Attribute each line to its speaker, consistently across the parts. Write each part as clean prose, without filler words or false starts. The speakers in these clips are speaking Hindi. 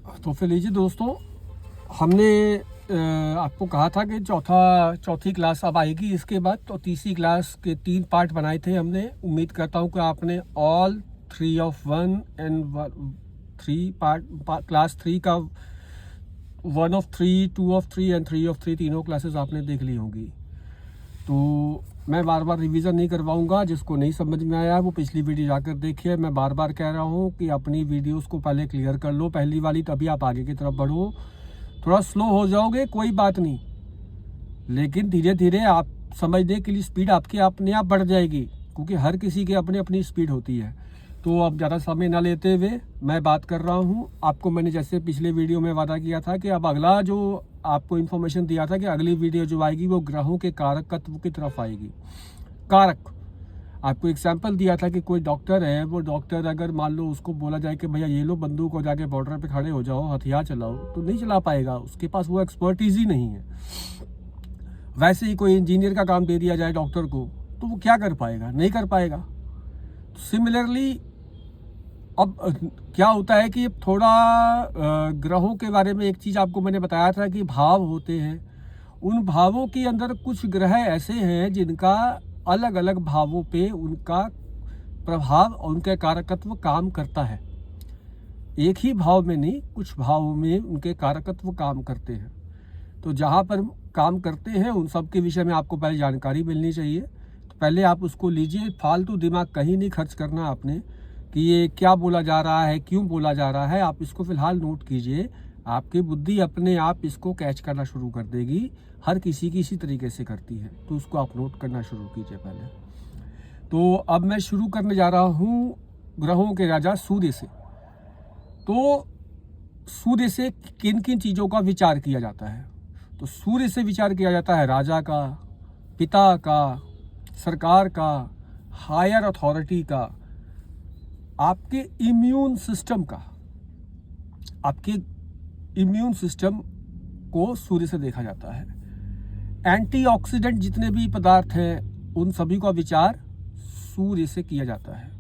Speaker 1: तो फिर लीजिए दोस्तों, हमने आपको कहा था कि चौथी क्लास अब आएगी इसके बाद, तो तीसरी क्लास के 3 पार्ट बनाए थे हमने। उम्मीद करता हूँ कि आपने all 3 of 1 and 3 part class 3 का 1 ऑफ 3, 2 ऑफ 3 एंड 3 ऑफ 3 तीनों क्लासेस आपने देख ली होंगी। तो मैं बार बार रिवीजन नहीं करवाऊंगा, जिसको नहीं समझ में आया वो पिछली वीडियो जाकर देखिए। मैं बार बार कह रहा हूँ कि अपनी वीडियोस को पहले क्लियर कर लो, पहली वाली, तभी आप आगे की तरफ बढ़ो। थोड़ा स्लो हो जाओगे कोई बात नहीं, लेकिन धीरे धीरे आप समझने के लिए स्पीड आपकी अपने आप बढ़ जाएगी, क्योंकि हर किसी की अपनी अपनी स्पीड होती है। तो अब ज़्यादा समय ना लेते हुए मैं बात कर रहा हूँ। आपको मैंने जैसे पिछले वीडियो में वादा किया था कि अब अगला जो आपको इन्फॉर्मेशन दिया था कि अगली वीडियो जो आएगी वो ग्रहों के कारकत्व की तरफ आएगी। कारक, आपको एग्जाम्पल दिया था कि कोई डॉक्टर है, वो डॉक्टर अगर मान लो उसको बोला जाए कि भैया ये लो बंदूक हो, जाके बॉर्डर पे खड़े हो जाओ, हथियार चलाओ, तो नहीं चला पाएगा, उसके पास वो एक्सपर्टीज ही नहीं है। वैसे ही कोई इंजीनियर का काम दे दिया जाए डॉक्टर को, तो वो क्या कर पाएगा? नहीं कर पाएगा। सिमिलरली अब क्या होता है कि थोड़ा ग्रहों के बारे में एक चीज़ आपको मैंने बताया था कि भाव होते हैं। उन भावों के अंदर कुछ ग्रह ऐसे हैं जिनका अलग अलग भावों पे उनका प्रभाव और उनका कारकत्व काम करता है। एक ही भाव में नहीं, कुछ भावों में उनके कारकत्व काम करते हैं। तो जहाँ पर काम करते हैं उन सब के विषय में आपको पहले जानकारी मिलनी चाहिए। तो पहले आप उसको लीजिए, फालतू दिमाग कहीं नहीं खर्च करना आपने कि ये क्या बोला जा रहा है, क्यों बोला जा रहा है। आप इसको फिलहाल नोट कीजिए, आपकी बुद्धि अपने आप इसको कैच करना शुरू कर देगी। हर किसी की इसी तरीके से करती है, तो उसको आप नोट करना शुरू कीजिए पहले। तो अब मैं शुरू करने जा रहा हूँ ग्रहों के राजा सूर्य से। तो सूर्य से किन किन चीज़ों का विचार किया जाता है? तो सूर्य से विचार किया जाता है राजा का, पिता का, सरकार का, हायर अथॉरिटी का, आपके इम्यून सिस्टम का। आपके इम्यून सिस्टम को सूर्य से देखा जाता है। एंटीऑक्सीडेंट जितने भी पदार्थ हैं उन सभी का विचार सूर्य से किया जाता है।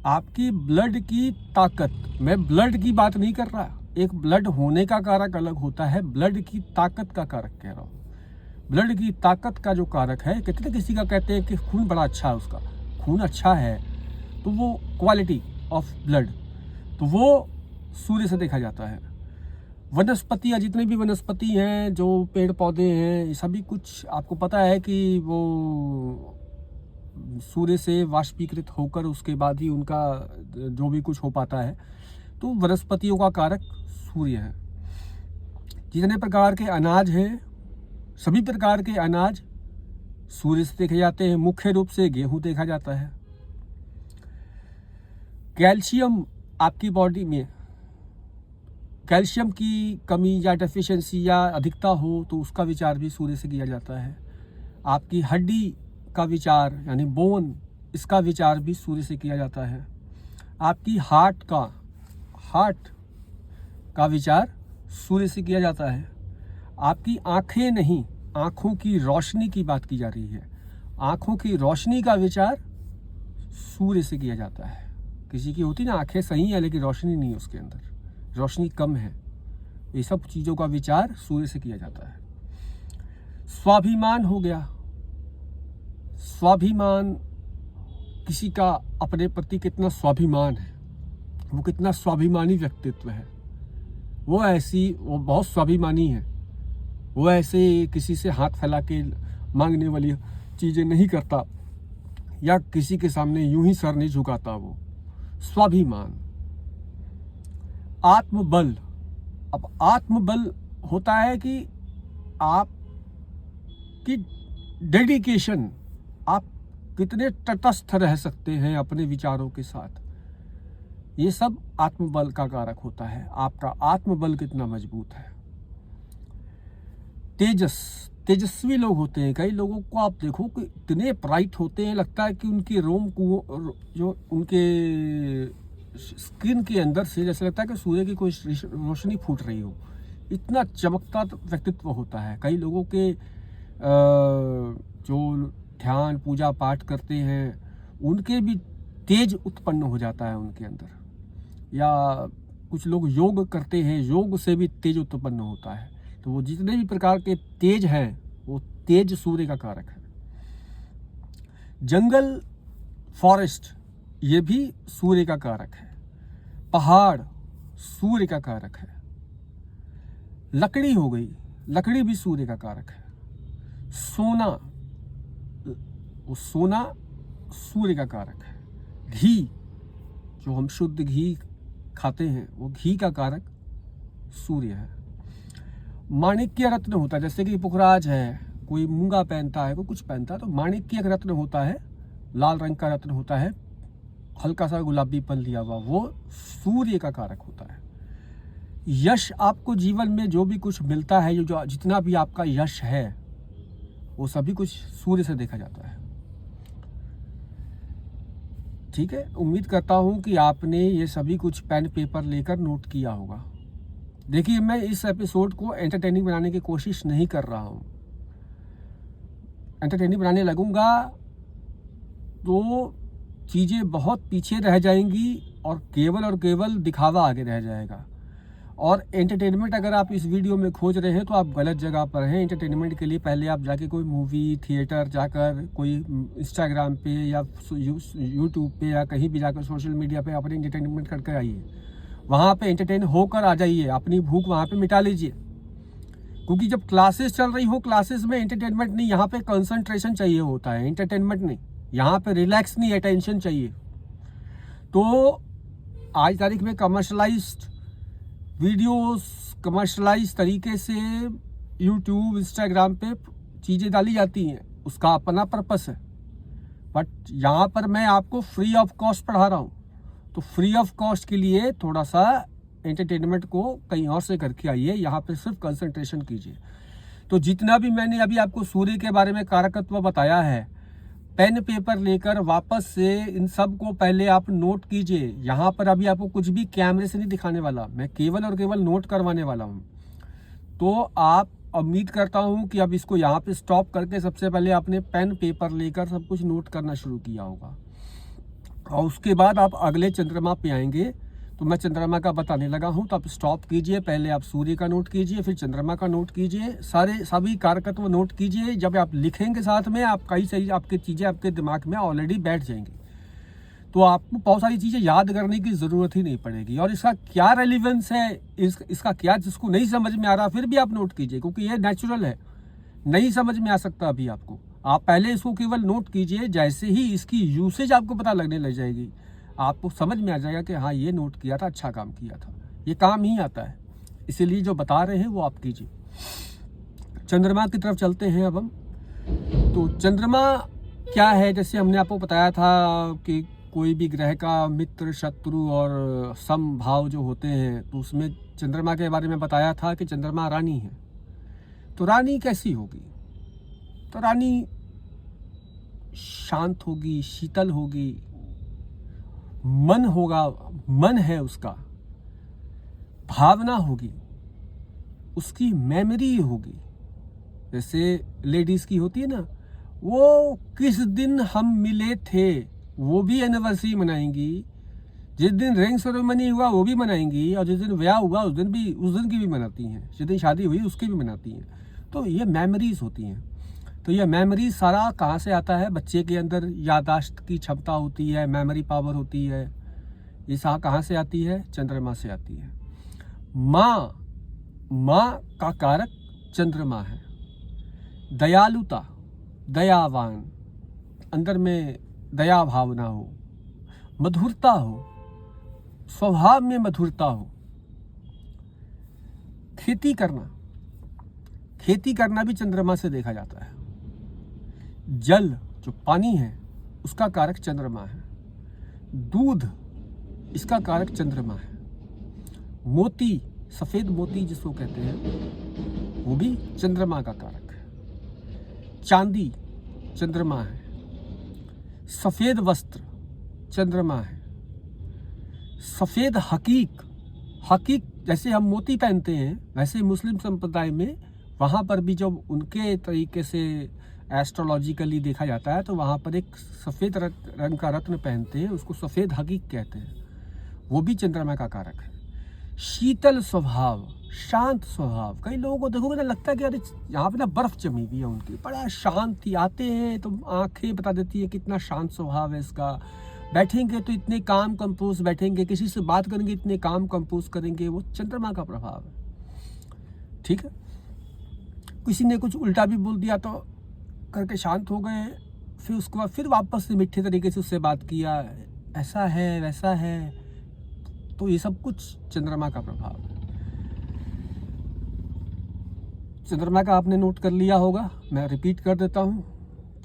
Speaker 1: आपकी ब्लड की ताकत, मैं ब्लड की बात नहीं कर रहा, एक ब्लड होने का कारक अलग होता है, ब्लड की ताकत का कारक कह रहा हूँ। ब्लड की ताकत का जो कारक है, कितने किसी का कहते हैं कि खून बड़ा अच्छा है, उसका खून अच्छा है, तो वो क्वालिटी ऑफ ब्लड, तो वो सूर्य से देखा जाता है। वनस्पतियाँ, जितने भी वनस्पति हैं, जो पेड़ पौधे हैं, ये सभी कुछ आपको पता है कि वो सूर्य से वाष्पीकृत होकर उसके बाद ही उनका जो भी कुछ हो पाता है। तो वनस्पतियों का कारक सूर्य है। जितने प्रकार के अनाज हैं, सभी प्रकार के अनाज सूर्य से देखे जाते हैं। मुख्य रूप से गेहूं देखा जाता है। कैल्शियम, आपकी बॉडी में कैल्शियम की कमी या डेफिशिएंसी या अधिकता हो तो उसका विचार भी सूर्य से किया जाता है। आपकी हड्डी का विचार यानी बोन, इसका विचार भी सूर्य से किया जाता है। आपकी हार्ट का विचार सूर्य से किया जाता है। आपकी आंखें नहीं, आंखों की रोशनी की बात की जा रही है। आंखों की रोशनी का विचार सूर्य से किया जाता है। किसी की होती ना आंखें सही है लेकिन रोशनी नहीं है, उसके अंदर रोशनी कम है, ये सब चीज़ों का विचार सूर्य से किया जाता है। स्वाभिमान हो गया। स्वाभिमान, किसी का अपने प्रति कितना स्वाभिमान है, वो कितना स्वाभिमानी व्यक्तित्व है, वो बहुत स्वाभिमानी है, वो ऐसे किसी से हाथ फैला के मांगने वाली चीज़ें नहीं करता या किसी के सामने यूं ही सर नहीं झुकाता। वो स्वाभिमान। आत्मबल, अब आत्मबल होता है कि आपकी डेडिकेशन, आप कितने तटस्थ रह सकते हैं अपने विचारों के साथ, ये सब आत्मबल का कारक होता है। आपका आत्मबल कितना मजबूत है। तेजस्वी लोग होते हैं, कई लोगों को आप देखो कि इतने ब्राइट होते हैं, लगता है कि उनकी जो उनके स्किन के अंदर से जैसे लगता है कि सूर्य की कोई रोशनी फूट रही हो, इतना चमकता व्यक्तित्व होता है। कई लोगों के जो ध्यान पूजा पाठ करते हैं उनके भी तेज उत्पन्न हो जाता है उनके अंदर, या कुछ लोग योग करते हैं, योग से भी तेज उत्पन्न होता है। तो वो जितने भी प्रकार के तेज हैं वो तेज सूर्य का कारक है। जंगल, फॉरेस्ट, ये भी सूर्य का कारक है। पहाड़ सूर्य का कारक है। लकड़ी हो गई, लकड़ी भी सूर्य का कारक है। सोना, वो सोना सूर्य का कारक है। घी, जो हम शुद्ध घी खाते हैं, वो घी का कारक सूर्य है। माणिक्य रत्न होता है, जैसे कि पुखराज है, कोई मूंगा पहनता है, कोई कुछ पहनता है, तो माणिक्य एक रत्न होता है, लाल रंग का रत्न होता है, हल्का सा गुलाबीपन लिया हुआ, वो सूर्य का कारक होता है। यश, आपको जीवन में जो भी कुछ मिलता है, जो जितना भी आपका यश है, वो सभी कुछ सूर्य से देखा जाता है। ठीक है, उम्मीद करता हूँ कि आपने ये सभी कुछ पेन पेपर लेकर नोट किया होगा। देखिए, मैं इस एपिसोड को एंटरटेनिंग बनाने की कोशिश नहीं कर रहा हूँ। एंटरटेनिंग बनाने लगूंगा तो चीज़ें बहुत पीछे रह जाएंगी और केवल दिखावा आगे रह जाएगा। और एंटरटेनमेंट अगर आप इस वीडियो में खोज रहे हैं तो आप गलत जगह पर हैं। एंटरटेनमेंट के लिए पहले आप जाके कोई मूवी थिएटर जाकर, कोई इंस्टाग्राम पे या यूट्यूब पे या कहीं भी जाकर सोशल मीडिया पे अपने एंटरटेनमेंट करके आइए। वहाँ पे एंटरटेन होकर आ जाइए, अपनी भूख वहाँ पे मिटा लीजिए। क्योंकि जब क्लासेस चल रही हो, क्लासेस में एंटरटेनमेंट नहीं, यहाँ पे कंसंट्रेशन चाहिए होता है, एंटरटेनमेंट नहीं। यहाँ पे रिलैक्स नहीं, अटेंशन चाहिए। तो आज तारीख में कमर्शलाइज्ड वीडियोस, कमर्शलाइज तरीके से यूट्यूब, इंस्टाग्राम पे चीज़ें डाली जाती हैं, उसका अपना पर्पस है। बट यहाँ पर मैं आपको फ्री ऑफ कॉस्ट पढ़ा रहा हूँ, तो फ्री ऑफ कॉस्ट के लिए थोड़ा सा एंटरटेनमेंट को कहीं और से करके आइए, यहाँ पे सिर्फ कंसंट्रेशन कीजिए। तो जितना भी मैंने अभी आपको सूर्य के बारे में कारकत्व बताया है, पेन पेपर लेकर वापस से इन सब को पहले आप नोट कीजिए। यहाँ पर अभी आपको कुछ भी कैमरे से नहीं दिखाने वाला, मैं केवल नोट करवाने वाला हूँ। तो आप, उम्मीद करता हूँ कि अब इसको यहाँ पे स्टॉप करके सबसे पहले आपने पेन पेपर लेकर सब कुछ नोट करना शुरू किया होगा। और उसके बाद आप अगले चंद्रमा पे आएंगे तो मैं चंद्रमा का बताने लगा हूँ, तो आप स्टॉप कीजिए, पहले आप सूर्य का नोट कीजिए, फिर चंद्रमा का नोट कीजिए, सभी कारकत्व नोट कीजिए। जब आप लिखेंगे साथ में, आप कई सारी आपकी चीज़ें आपके दिमाग में ऑलरेडी बैठ जाएंगी, तो आपको बहुत सारी चीज़ें याद करने की ज़रूरत ही नहीं पड़ेगी। और इसका क्या रेलिवेंस है, इसका क्या, जिसको नहीं समझ में आ रहा फिर भी आप नोट कीजिए, क्योंकि ये नेचुरल है, नहीं समझ में आ सकता अभी आपको। आप पहले इसको केवल नोट कीजिए, जैसे ही इसकी यूसेज आपको पता लगने लग जाएगी, आपको समझ में आ जाएगा कि हाँ, ये नोट किया था, अच्छा काम किया था, ये काम ही आता है। इसीलिए जो बता रहे हैं वो आप कीजिए। चंद्रमा की तरफ चलते हैं अब हम। तो चंद्रमा क्या है, जैसे हमने आपको बताया था कि कोई भी ग्रह का मित्र, शत्रु और समभाव जो होते हैं, तो उसमें चंद्रमा के बारे में बताया था कि चंद्रमा रानी है। तो रानी कैसी होगी? तो रानी शांत होगी, शीतल होगी, मन होगा, मन है उसका, भावना होगी, उसकी मेमोरी होगी। जैसे लेडीज की होती है ना, वो किस दिन हम मिले थे वो भी एनिवर्सरी मनाएंगी, जिस दिन रिंग सेरेमनी हुआ वो भी मनाएंगी, और जिस दिन ब्याह हुआ उस दिन की भी मनाती हैं, जिस दिन शादी हुई उसकी भी मनाती हैं। तो ये मेमोरीज होती हैं। तो ये मेमोरी सारा कहाँ से आता है? बच्चे के अंदर याददाश्त की क्षमता होती है, मेमोरी पावर होती है, ये सारा कहाँ से आती है? चंद्रमा से आती है। माँ का कारक चंद्रमा है। दयालुता, दयावान, अंदर में दया भावना हो, मधुरता हो, स्वभाव में मधुरता हो। खेती करना भी चंद्रमा से देखा जाता है। जल, जो पानी है, उसका कारक चंद्रमा है। दूध, इसका कारक चंद्रमा है। मोती, सफेद मोती जिसको कहते हैं, वो भी चंद्रमा का कारक है। चांदी चंद्रमा है। सफेद वस्त्र चंद्रमा है। सफेद हकीक, जैसे हम मोती पहनते हैं, वैसे मुस्लिम संप्रदाय में वहाँ पर भी जब उनके तरीके से एस्ट्रोलॉजिकली देखा जाता है, तो वहाँ पर एक सफ़ेद रंग का रत्न पहनते हैं, उसको सफ़ेद हकीक कहते हैं, वो भी चंद्रमा का कारक है। शीतल स्वभाव, शांत स्वभाव। कई लोगों को देखोगे ना, लगता है कि अरे यहाँ पे ना बर्फ जमी हुई है उनकी, बड़ा शांति। आते हैं तो आंखें बता देती है कितना शांत स्वभाव है इसका। बैठेंगे तो इतने काम कंपोज बैठेंगे, किसी से बात करेंगे इतने काम कंपोज करेंगे। वो चंद्रमा का प्रभाव है, ठीक है। किसी ने कुछ उल्टा भी बोल दिया तो करके शांत हो गए, फिर उसके बाद फिर वापस से मीठे तरीके से उससे बात किया, ऐसा है वैसा है। तो ये सब कुछ चंद्रमा का प्रभाव है। चंद्रमा का आपने नोट कर लिया होगा, मैं रिपीट कर देता हूँ।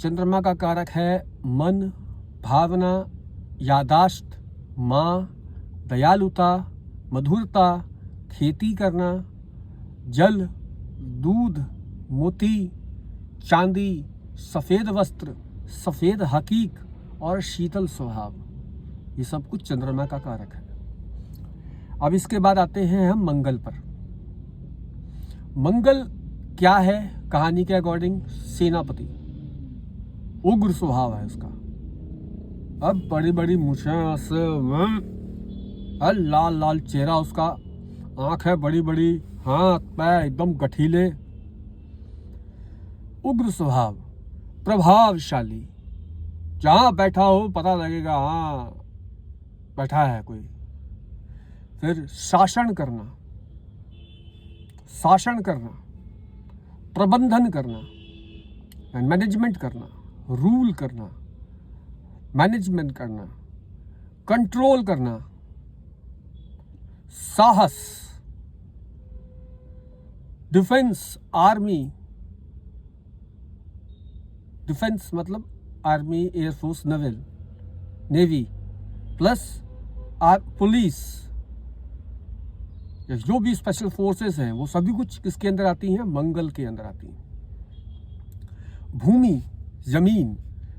Speaker 1: चंद्रमा का कारक है मन, भावना, यादाश्त, माँ, दयालुता, मधुरता, खेती करना, जल, दूध, मोती, चांदी, सफ़ेद वस्त्र, सफ़ेद हकीक और शीतल स्वभाव। ये सब कुछ चंद्रमा का कारक है। अब इसके बाद आते हैं हम मंगल पर। मंगल क्या है कहानी के अकॉर्डिंग? सेनापति, उग्र स्वभाव है उसका। अब बड़ी बड़ी मूछें, लाल लाल चेहरा उसका, आंख है बड़ी बड़ी, हाथ पैर एकदम गठीले, उग्र स्वभाव, प्रभावशाली। जहां बैठा हो पता लगेगा हाँ बैठा है कोई। फिर शासन करना, प्रबंधन करना, मैनेजमेंट करना, रूल करना, मैनेजमेंट करना, कंट्रोल करना, साहस, डिफेंस, आर्मी, डिफेंस मतलब army, air force, navy plus police, जो भी स्पेशल फोर्सेस हैं वो सभी कुछ किसके अंदर आती हैं? मंगल के अंदर आती हैं। भूमि, जमीन,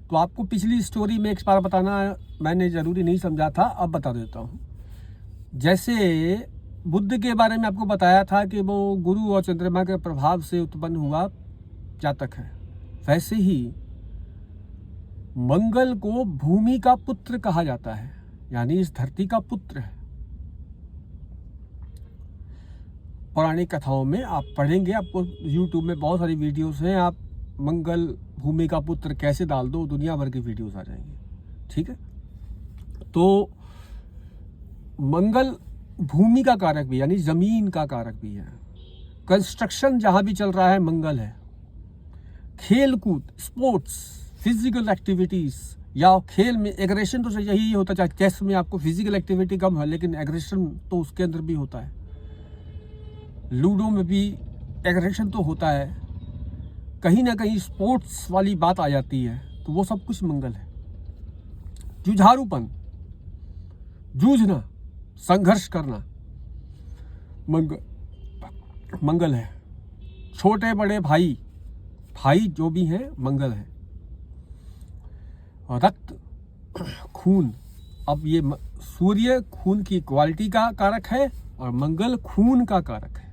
Speaker 1: तो आपको पिछली स्टोरी में एक बार बताना मैंने ज़रूरी नहीं समझा था, अब बता देता हूँ। जैसे बुद्ध के बारे में आपको बताया था कि वो गुरु और चंद्रमा के प्रभाव से उत्पन्न हुआ जातक है, वैसे ही मंगल को भूमि का पुत्र कहा जाता है, यानी इस धरती का पुत्र है। पौराणिक कथाओं में आप पढ़ेंगे, आपको YouTube में बहुत सारी वीडियोस हैं, आप मंगल भूमि का पुत्र कैसे डाल दो, दुनिया भर की वीडियोस आ जाएंगी, ठीक है। तो मंगल भूमि का कारक भी, यानी जमीन का कारक भी है। कंस्ट्रक्शन जहां भी चल रहा है मंगल है। खेल कूद, स्पोर्ट्स, फिजिकल एक्टिविटीज, या खेल में एग्रेशन तो यही होता है। चाहे चेस में आपको फिजिकल एक्टिविटी कम है लेकिन एग्रेशन तो उसके अंदर भी होता है। लूडो में भी एग्रेशन तो होता है, कहीं ना कहीं स्पोर्ट्स वाली बात आ जाती है, तो वो सब कुछ मंगल है। जुझारूपन, जूझना, संघर्ष करना, मंगल है। छोटे बड़े भाई जो भी हैं मंगल है। रक्त, खून, अब ये सूर्य खून की क्वालिटी का कारक है और मंगल खून का कारक है।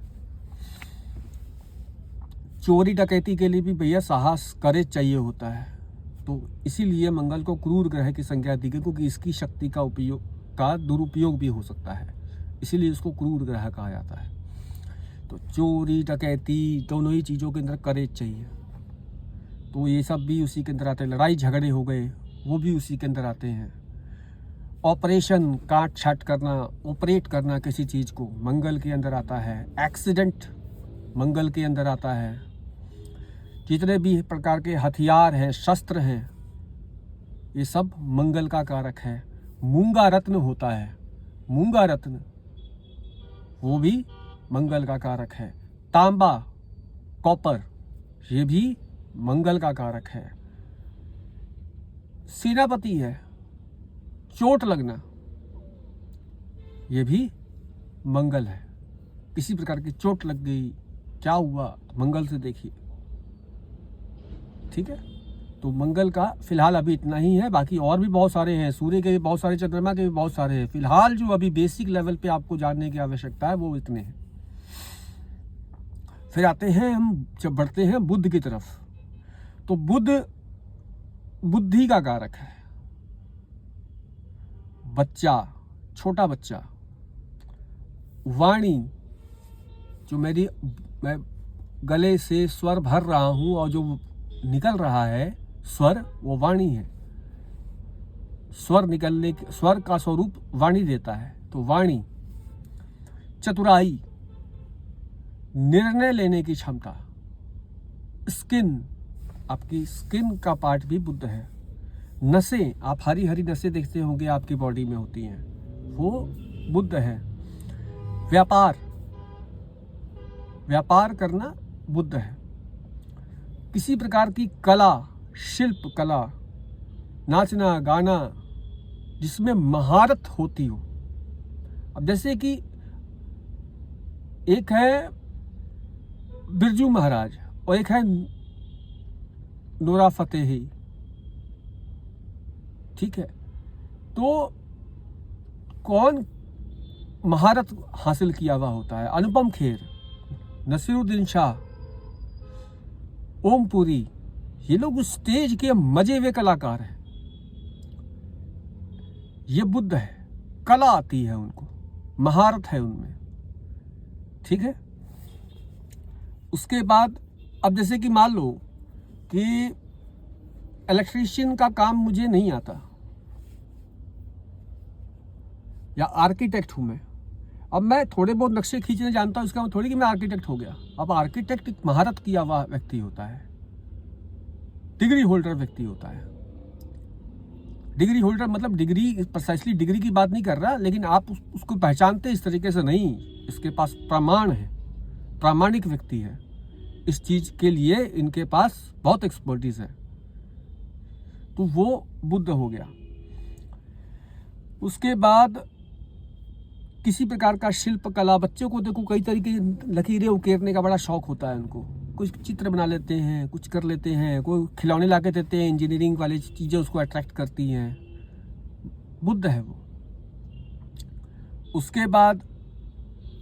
Speaker 1: चोरी डकैती के लिए भी भैया साहस, करेज चाहिए होता है, तो इसीलिए मंगल को क्रूर ग्रह की संज्ञा दी गई, क्योंकि इसकी शक्ति का दुरुपयोग भी हो सकता है, इसीलिए इसको क्रूर ग्रह कहा जाता है। तो चोरी डकैती दोनों ही चीज़ों के अंदर करेज चाहिए, तो ये सब भी उसी के अंदर आते हैं। लड़ाई झगड़े हो गए वो भी उसी के अंदर आते हैं। ऑपरेशन, काट छाट करना, ऑपरेट करना किसी चीज़ को, मंगल के अंदर आता है। एक्सीडेंट मंगल के अंदर आता है। जितने भी प्रकार के हथियार हैं, शस्त्र हैं, ये सब मंगल का कारक है। मूंगा रत्न होता है, मूंगा रत्न वो भी मंगल का कारक है। तांबा, कॉपर, ये भी मंगल का कारक है। सेनापति है, चोट लगना, ये भी मंगल है। किसी प्रकार की चोट लग गई, क्या हुआ, मंगल से देखिए, ठीक है। तो मंगल का फिलहाल अभी इतना ही है, बाकी और भी बहुत सारे हैं, सूर्य के भी बहुत सारे, चंद्रमा के भी बहुत सारे हैं। फिलहाल जो अभी बेसिक लेवल पे आपको जानने की आवश्यकता है वो इतने हैं। फिर आते हैं हम, जब बढ़ते हैं बुध की तरफ, तो बुध बुद्धि का कारक है। बच्चा, छोटा बच्चा, वाणी, जो मैं गले से स्वर भर रहा हूँ और जो निकल रहा है स्वर, वो वाणी है। स्वर का स्वरूप वाणी देता है, तो वाणी। चतुराई, निर्णय लेने की क्षमता। स्किन, आपकी स्किन का पार्ट भी बुध है। नसें, आप हरी हरी नसें देखते होंगे आपकी बॉडी में होती हैं, वो बुध है। व्यापार करना बुध है। किसी प्रकार की कला, शिल्प कला, नाचना गाना, जिसमें महारत होती हो। अब जैसे कि एक है बिरजू महाराज और एक है नूरा फतेही, ठीक है, तो कौन महारत हासिल किया हुआ होता है? अनुपम खेर, नसीरुद्दीन शाह, ओमपुरी, ये लोग उस स्टेज के मजे हुए कलाकार हैं। ये बुद्ध है, कला आती है उनको, महारत है उनमें, ठीक है। उसके बाद अब जैसे कि मान लो कि इलेक्ट्रीशियन का काम मुझे नहीं आता, या आर्किटेक्ट हूं मैं। अब मैं थोड़े बहुत नक्शे खींचने जानता हूं, इसका मतलब थोड़ी कि मैं आर्किटेक्ट हो गया। अब आर्किटेक्ट एक महारत किया हुआ व्यक्ति होता है, डिग्री होल्डर व्यक्ति होता है। डिग्री होल्डर मतलब डिग्री, प्रिसाइसली डिग्री की बात नहीं कर रहा, लेकिन आप उसको पहचानते इस तरीके से नहीं, इसके पास प्रमाण है, प्रामाणिक व्यक्ति है, इस चीज के लिए इनके पास बहुत एक्सपर्टीज है, तो वो बुद्ध हो गया। उसके बाद किसी प्रकार का शिल्प कला, बच्चों को देखो कई तरीके की लकीरें उकेरने का बड़ा शौक होता है उनको, कुछ चित्र बना लेते हैं, कुछ कर लेते हैं, कोई खिलौने ला के देते हैं, इंजीनियरिंग वाली चीज़ें उसको अट्रैक्ट करती हैं, बुद्ध है वो। उसके बाद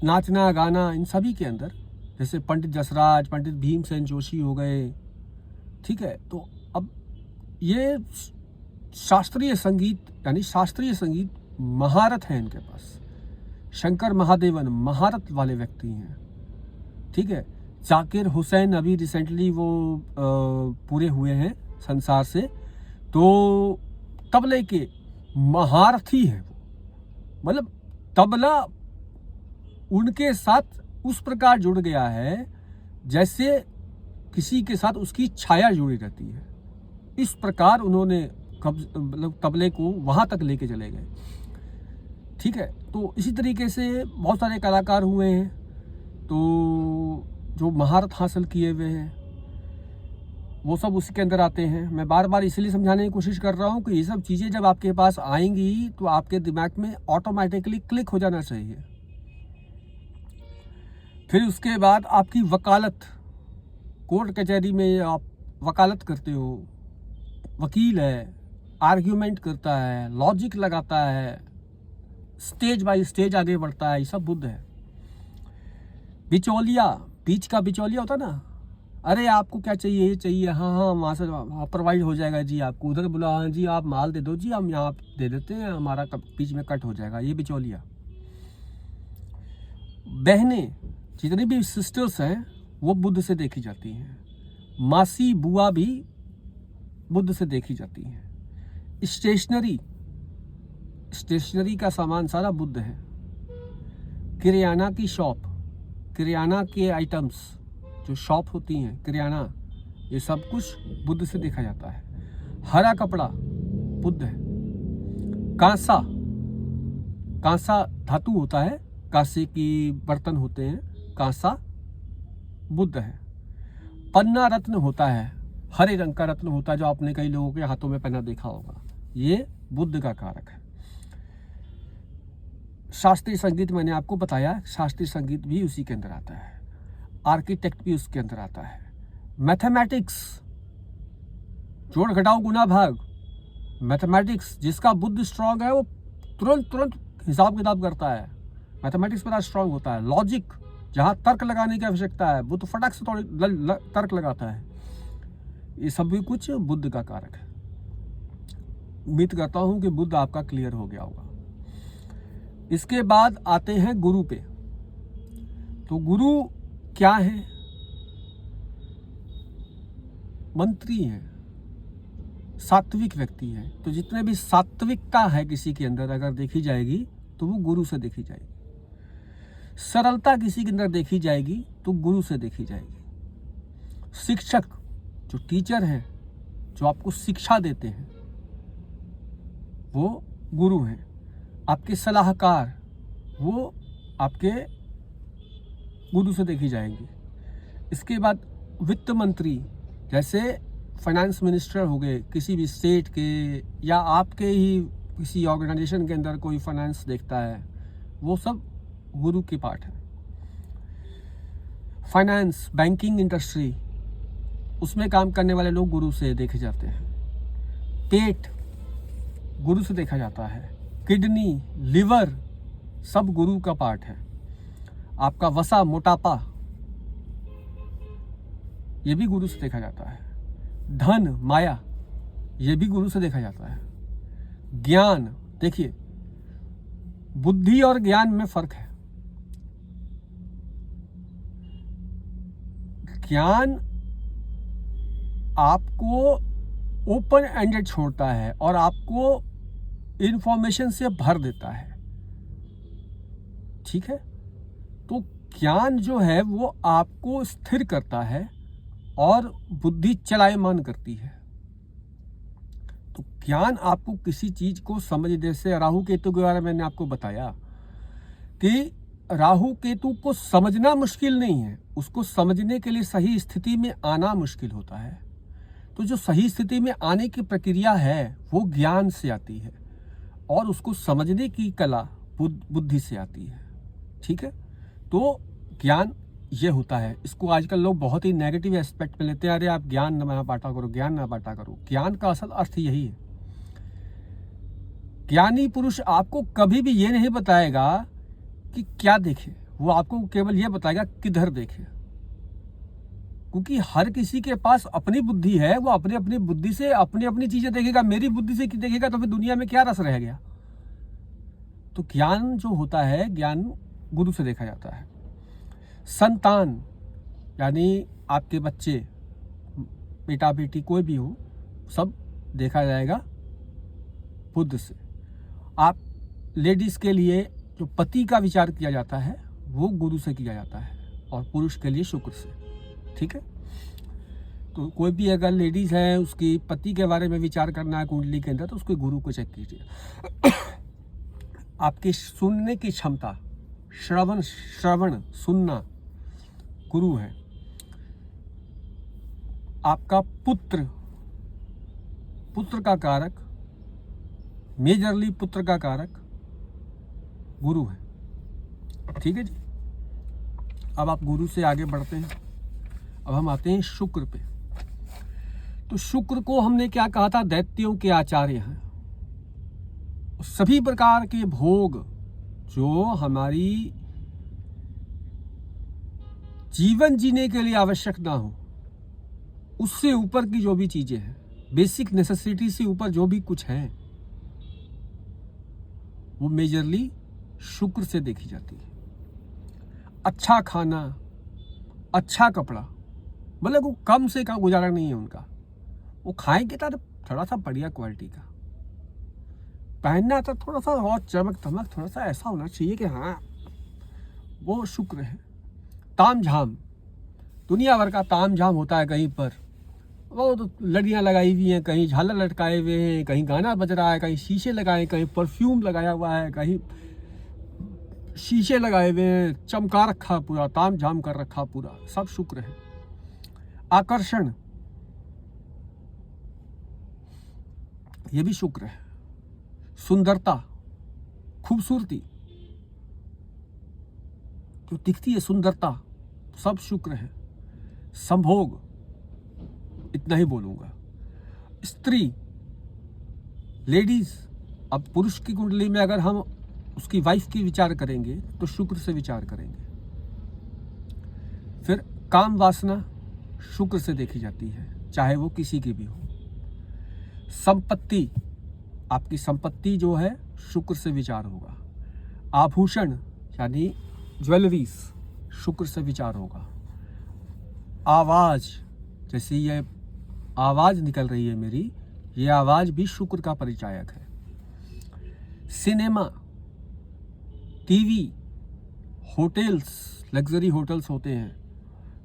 Speaker 1: नाचना गाना, इन सभी के अंदर, जैसे पंडित जसराज, पंडित भीमसेन जोशी हो गए, ठीक है। तो अब ये शास्त्रीय संगीत, यानी शास्त्रीय संगीत महारत है इनके पास। शंकर महादेवन महारत वाले व्यक्ति हैं, ठीक है। जाकिर हुसैन अभी रिसेंटली वो पूरे हुए हैं संसार से, तो तबले के महारथी हैं वो, मतलब तबला उनके साथ उस प्रकार जुड़ गया है जैसे किसी के साथ उसकी छाया जुड़ी रहती है। इस प्रकार उन्होंने मतलब तबले को वहां तक लेके चले गए, ठीक है। तो इसी तरीके से बहुत सारे कलाकार हुए हैं, तो जो महारत हासिल किए हुए हैं वो सब उसी के अंदर आते हैं। मैं बार बार इसलिए समझाने की कोशिश कर रहा हूँ कि ये सब चीज़ें जब आपके पास आएंगी तो आपके दिमाग में ऑटोमेटिकली क्लिक हो जाना चाहिए। फिर उसके बाद आपकी वकालत, कोर्ट कचहरी में आप वकालत करते हो, वकील है, आर्ग्यूमेंट करता है, लॉजिक लगाता है, स्टेज बाय स्टेज आगे बढ़ता है, ये सब बुद्ध है। बिचौलिया, बीच का बिचौलिया होता ना, अरे आपको क्या चाहिए, ये चाहिए, हाँ हाँ वहाँ से प्रोवाइड हो जाएगा जी, आपको उधर बोला, हाँ जी आप माल दे दो जी, हम यहाँ दे देते हैं, हमारा बीच में कट हो जाएगा, ये बिचौलिया। बहनें, जितनी भी सिस्टर्स हैं वो बुद्ध से देखी जाती हैं। मासी बुआ भी बुद्ध से देखी जाती हैं। स्टेशनरी का सामान सारा बुद्ध है। किरियाना की शॉप, किरियाना के आइटम्स जो शॉप होती हैं, किरियाना, ये सब कुछ बुद्ध से देखा जाता है। हरा कपड़ा बुद्ध है। कांसा, कांसा धातु होता है, कांसे की बर्तन होते हैं, कांसा बुद्ध है। पन्ना रत्न होता है, हरे रंग का रत्न होता है जो आपने कई लोगों के हाथों में पहना देखा होगा, ये बुद्ध का कारक है। शास्त्रीय संगीत मैंने आपको बताया, शास्त्रीय संगीत भी उसी के अंदर आता है। आर्किटेक्ट भी उसके अंदर आता है। मैथमेटिक्स, जोड़ घटाओ गुना भाग, मैथमेटिक्स, जिसका बुद्ध स्ट्रांग है वो तुरंत हिसाब किताब करता है, मैथमेटिक्स बड़ा स्ट्रांग होता है। लॉजिक, जहाँ तर्क लगाने की आवश्यकता है, बुद्ध फटाक से थोड़ी तर्क लगाता है। ये सब भी कुछ बुद्ध का कारक है। उम्मीद करता हूँ कि बुद्ध आपका क्लियर हो गया होगा। इसके बाद आते हैं गुरु पे। तो गुरु क्या है? मंत्री है, सात्विक व्यक्ति है। तो जितने भी सात्विकता है किसी के अंदर अगर देखी जाएगी तो वो गुरु से देखी जाएगी। सरलता किसी के अंदर देखी जाएगी तो गुरु से देखी जाएगी। शिक्षक जो टीचर हैं, जो आपको शिक्षा देते हैं, वो गुरु हैं। आपके सलाहकार वो आपके गुरु से देखी जाएंगी। इसके बाद वित्त मंत्री, जैसे फाइनेंस मिनिस्टर हो गए किसी भी स्टेट के, या आपके ही किसी ऑर्गेनाइजेशन के अंदर कोई फाइनेंस देखता है, वो सब गुरु के पार्ट है। फाइनेंस, बैंकिंग इंडस्ट्री, उसमें काम करने वाले लोग गुरु से देखे जाते हैं। पेट गुरु से देखा जाता है। किडनी, लिवर, सब गुरु का पार्ट है। आपका वसा, मोटापा, ये भी गुरु से देखा जाता है। धन, माया, ये भी गुरु से देखा जाता है। ज्ञान, देखिए बुद्धि और ज्ञान में फर्क है। ज्ञान आपको ओपन एंडेड छोड़ता है और आपको इंफॉर्मेशन से भर देता है, ठीक है। तो ज्ञान जो है वो आपको स्थिर करता है और बुद्धि चलायमान करती है। तो ज्ञान आपको किसी चीज को समझ, जैसे राहु केतु के बारे में मैंने आपको बताया कि राहु केतु को समझना मुश्किल नहीं है, उसको समझने के लिए सही स्थिति में आना मुश्किल होता है। तो जो सही स्थिति में आने की प्रक्रिया है वो ज्ञान से आती है और उसको समझने की कला बुद्धि से आती है, ठीक है। तो ज्ञान ये होता है। इसको आजकल लोग बहुत ही नेगेटिव एस्पेक्ट में लेते हैं, अरे आप ज्ञान ना बांटा करो, ज्ञान ना बांटा करो। ज्ञान का असल अर्थ यही है। ज्ञानी पुरुष आपको कभी भी ये नहीं बताएगा कि क्या देखे, वो आपको केवल ये बताएगा किधर देखे, क्योंकि हर किसी के पास अपनी बुद्धि है। वो अपनी अपनी बुद्धि से अपनी अपनी चीजें देखेगा। मेरी बुद्धि से देखेगा तो फिर दुनिया में क्या रस रह गया। तो ज्ञान जो होता है, ज्ञान गुरु से देखा जाता है। संतान यानी आपके बच्चे, बेटा बेटी कोई भी हो, सब देखा जाएगा बुद्ध से। आप लेडीज के लिए जो पति का विचार किया जाता है वो गुरु से किया जाता है और पुरुष के लिए शुक्र से, ठीक है। तो कोई भी अगर लेडीज है उसकी पति के बारे में विचार करना है कुंडली के अंदर, तो उसके गुरु को चेक कीजिए। आपकी सुनने की क्षमता, श्रवण सुनना गुरु है। आपका पुत्र का कारक, मेजरली पुत्र का कारक गुरु है, ठीक है जी। अब आप गुरु से आगे बढ़ते हैं। अब हम आते हैं शुक्र पे। तो शुक्र को हमने क्या कहा था? दैत्यों के आचार्य हैं। सभी प्रकार के भोग जो हमारी जीवन जीने के लिए आवश्यक ना हो, उससे ऊपर की जो भी चीजें हैं, बेसिक नेसेसिटी से ऊपर जो भी कुछ है, वो मेजरली शुक्र से देखी जाती है। अच्छा खाना, अच्छा कपड़ा, मतलब वो कम से कम गुजारा नहीं है उनका। वो खाएंगे तो थोड़ा सा बढ़िया क्वालिटी का पहनना, तो थोड़ा सा और चमक धमक, थोड़ा सा ऐसा होना चाहिए कि हाँ, वो शुक्र है। ताम झाम, दुनिया भर का ताम झाम होता है कहीं पर। वो तो लड़ियाँ लगाई हुई हैं, कहीं झालर लटकाए हुए हैं, कहीं गाना बज रहा है, कहीं शीशे लगाए, कहीं परफ्यूम लगाया हुआ है, कहीं शीशे लगाए हुए हैं, चमका रखा पूरा, ताम झाम कर रखा पूरा, सब शुक्र है। आकर्षण, ये भी शुक्र है। सुंदरता, खूबसूरती जो दिखती है, सुंदरता, सब शुक्र है। संभोग, इतना ही बोलूंगा। स्त्री, लेडीज, अब पुरुष की कुंडली में अगर हम उसकी वाइफ की विचार करेंगे तो शुक्र से विचार करेंगे। फिर काम वासना शुक्र से देखी जाती है, चाहे वो किसी की भी हो। संपत्ति, आपकी संपत्ति जो है शुक्र से विचार होगा। आभूषण यानी ज्वेलरीज शुक्र से विचार होगा। आवाज़, जैसे ये आवाज़ निकल रही है मेरी, ये आवाज़ भी शुक्र का परिचायक है। Cinema, TV, hotels, luxury hotels होते हैं,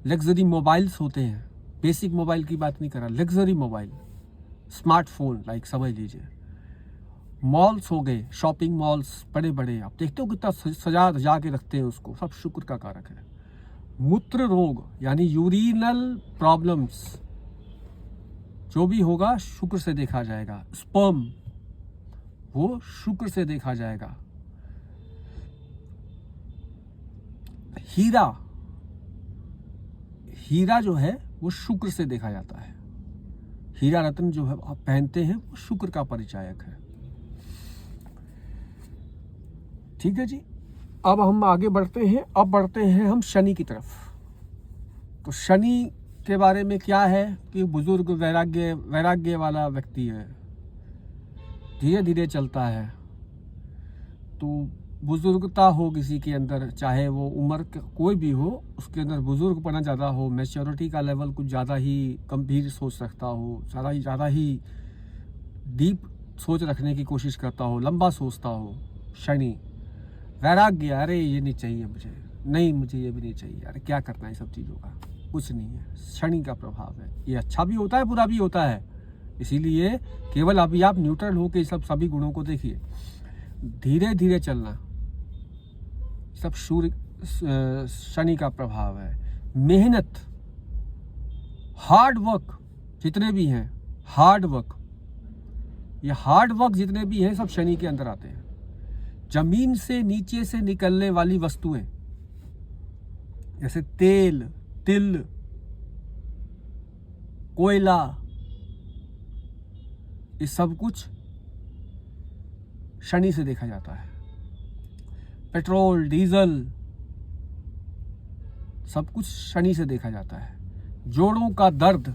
Speaker 1: लग्जरी मोबाइल्स होते हैं, बेसिक मोबाइल की बात नहीं कर रहा, लग्जरी मोबाइल, स्मार्टफोन लाइक समझ लीजिए। मॉल्स हो गए, शॉपिंग मॉल्स बड़े बड़े, आप देखते हो कितना सजा धजा के रखते हैं उसको, सब शुक्र का कारक है। मूत्र रोग यानी यूरिनल प्रॉब्लम्स जो भी होगा शुक्र से देखा जाएगा। स्पर्म, वो शुक्र से देखा जाएगा। हीरा, हीरा जो है वो शुक्र से देखा जाता है। हीरा रत्न जो है आप पहनते हैं वो शुक्र का परिचायक है। ठीक है जी, अब हम आगे बढ़ते हैं। अब बढ़ते हैं हम शनि की तरफ। तो शनि के बारे में क्या है कि बुजुर्ग वैराग्य वाला व्यक्ति है, धीरे धीरे चलता है। तो बुजुर्गता हो किसी के अंदर, चाहे वो उम्र कोई भी हो, उसके अंदर बुजुर्गपना ज़्यादा हो, मैच्योरिटी का लेवल कुछ ज़्यादा ही गंभीर सोच रखता हो, ज़्यादा ही डीप सोच रखने की कोशिश करता हो, लंबा सोचता हो। शनि, वैराग्य, अरे ये नहीं चाहिए मुझे, नहीं मुझे ये भी नहीं चाहिए, अरे क्या करना है सब चीज़ों का, कुछ नहीं है। शनि का प्रभाव है, ये अच्छा भी होता है बुरा भी होता है, इसीलिए केवल अभी आप न्यूट्रल हो के सब सभी गुणों को देखिए। धीरे धीरे चलना, सब शनि का प्रभाव है। मेहनत, हार्ड वर्क जितने भी हैं, हार्ड वर्क, ये हार्ड वर्क जितने भी हैं सब शनि के अंदर आते हैं। जमीन से नीचे से निकलने वाली वस्तुएं जैसे तेल, तिल, कोयला, ये सब कुछ शनि से देखा जाता है। पेट्रोल, डीजल, सब कुछ शनि से देखा जाता है। जोड़ों का दर्द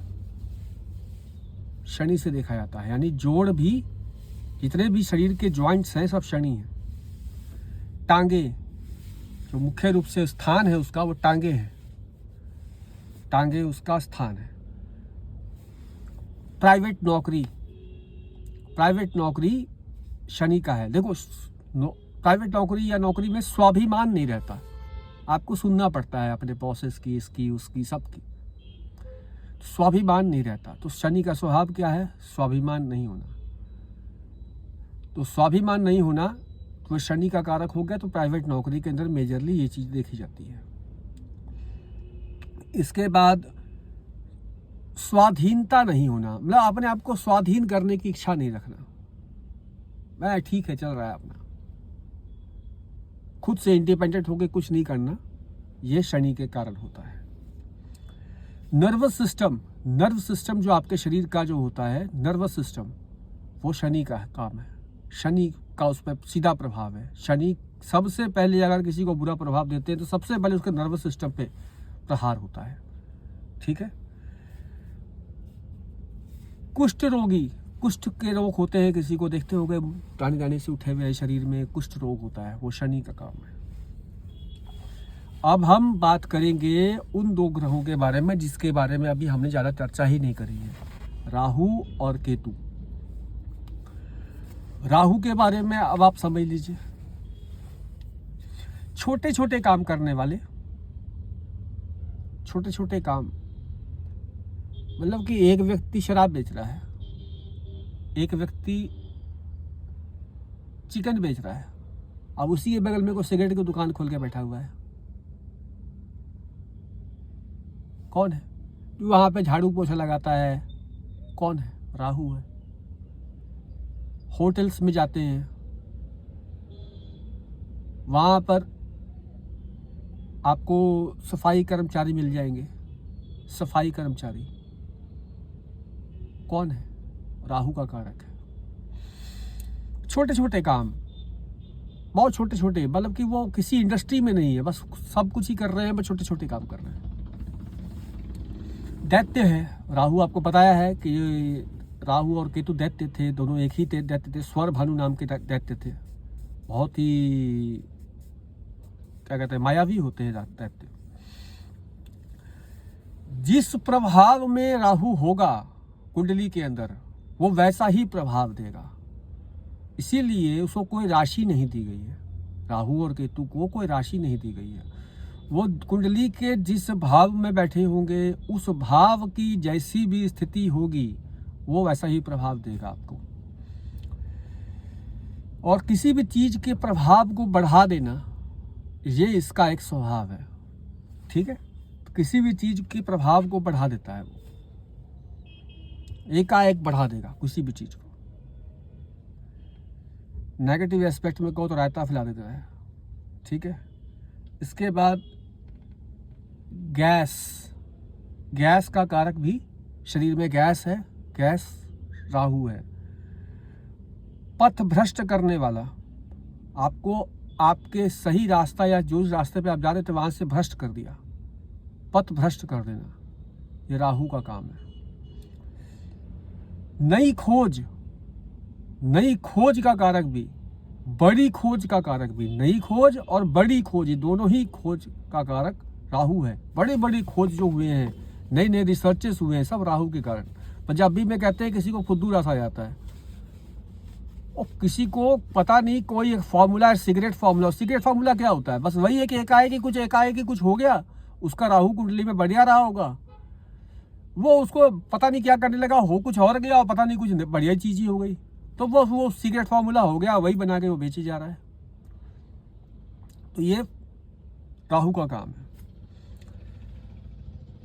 Speaker 1: शनि से देखा जाता है, यानी जोड़ भी, जितने भी शरीर के जॉइंट्स हैं सब शनि हैं। टांगे, जो मुख्य रूप से स्थान है उसका, वो टांगे हैं, टांगे उसका स्थान है। प्राइवेट नौकरी, प्राइवेट नौकरी शनि का है। देखो प्राइवेट नौकरी या नौकरी में स्वाभिमान नहीं रहता, आपको सुनना पड़ता है अपने बॉसेस की, इसकी उसकी सबकी, स्वाभिमान नहीं रहता। तो शनि का स्वभाव क्या है? स्वाभिमान नहीं होना। तो स्वाभिमान नहीं होना तो शनि का कारक हो गया। तो प्राइवेट नौकरी के अंदर मेजरली ये चीज़ देखी जाती है। इसके बाद स्वाधीनता नहीं होना, मतलब अपने आप को स्वाधीन करने की इच्छा नहीं रखना, मैं ठीक है चल रहा है अपना, खुद से इंडिपेंडेंट होकर कुछ नहीं करना, ये शनि के कारण होता है। नर्वस सिस्टम, नर्व सिस्टम जो आपके शरीर का जो होता है, नर्वस सिस्टम, वो शनि का काम है। शनि का उस पर सीधा प्रभाव है। शनि सबसे पहले अगर किसी को बुरा प्रभाव देते हैं तो सबसे पहले उसके नर्वस सिस्टम पे प्रहार होता है। ठीक है। कुष्ठ रोगी, कुष्ठ के रोग होते हैं, किसी को देखते हो गए दाने दाने से उठे हुए शरीर में कुष्ठ रोग होता है, वो शनि का काम है। अब हम बात करेंगे उन दो ग्रहों के बारे में जिसके बारे में अभी हमने ज़्यादा चर्चा ही नहीं करी है, राहु और केतु। राहु के बारे में अब आप समझ लीजिए, छोटे छोटे काम करने वाले, छोटे छोटे काम, मतलब कि एक व्यक्ति शराब बेच रहा है, एक व्यक्ति चिकन बेच रहा है, अब उसी के बगल में कोई सिगरेट की दुकान खोल के बैठा हुआ है, कौन है? जो वहां पे झाड़ू पोछा लगाता है, कौन है? राहु है। होटल्स में जाते हैं, वहां पर आपको सफाई कर्मचारी मिल जाएंगे, सफाई कर्मचारी कौन है? राहु का कारक है। छोटे छोटे काम, बहुत छोटे छोटे, मतलब कि वो किसी इंडस्ट्री में नहीं है, बस सब कुछ ही कर रहे हैं, बस छोटे छोटे काम कर रहे हैं। दैत्य है, राहु आपको बताया है कि राहु और केतु दैत्य थे, दोनों एक ही दैत्य थे, स्वर भानु नाम के दैत्य थे, बहुत ही क्या कहते हैं मायावी होते हैं दैत्य। जिस प्रभाव में राहु होगा कुंडली के अंदर, वो वैसा ही प्रभाव देगा। इसीलिए उसको कोई राशि नहीं दी गई है, राहु और केतु को कोई राशि नहीं दी गई है। वो कुंडली के जिस भाव में बैठे होंगे, उस भाव की जैसी भी स्थिति होगी, वो वैसा ही प्रभाव देगा आपको। और किसी भी चीज के प्रभाव को बढ़ा देना, ये इसका एक स्वभाव है, ठीक है। तो किसी भी चीज के प्रभाव को बढ़ा देता है, वो एकाएक बढ़ा देगा किसी भी चीज को। नेगेटिव एस्पेक्ट में कहो तो रायता फैला देता है, ठीक है। इसके बाद गैस का कारक भी शरीर में गैस है, गैस राहु है। पथ भ्रष्ट करने वाला, आपको आपके सही रास्ता या जो रास्ते पे आप जा रहे थे वहां से भ्रष्ट कर दिया, पथ भ्रष्ट कर देना, ये राहु का काम है। नई खोज का कारक भी, बड़ी खोज का कारक भी, नई खोज और बड़ी खोज, दोनों ही खोज का कारक राहु है। बड़ी खोज जो हुए हैं, नए रिसर्चेस हुए हैं, सब राहु के कारण। पंजाबी में कहते हैं किसी को फुद्दू रस आ जाता है, और किसी को पता नहीं कोई एक फार्मूला है, सिगरेट फार्मूला क्या होता है? बस वही है कि एकाएक कुछ हो गया, उसका राहु कुंडली में बढ़िया रहा होगा, वो उसको पता नहीं क्या करने लगा, हो कुछ और गया और पता नहीं कुछ बढ़िया चीज ही हो गई, तो वो सिगरेट फार्मूला हो गया, वही बना के वो बेची जा रहा है। तो ये राहु का काम है।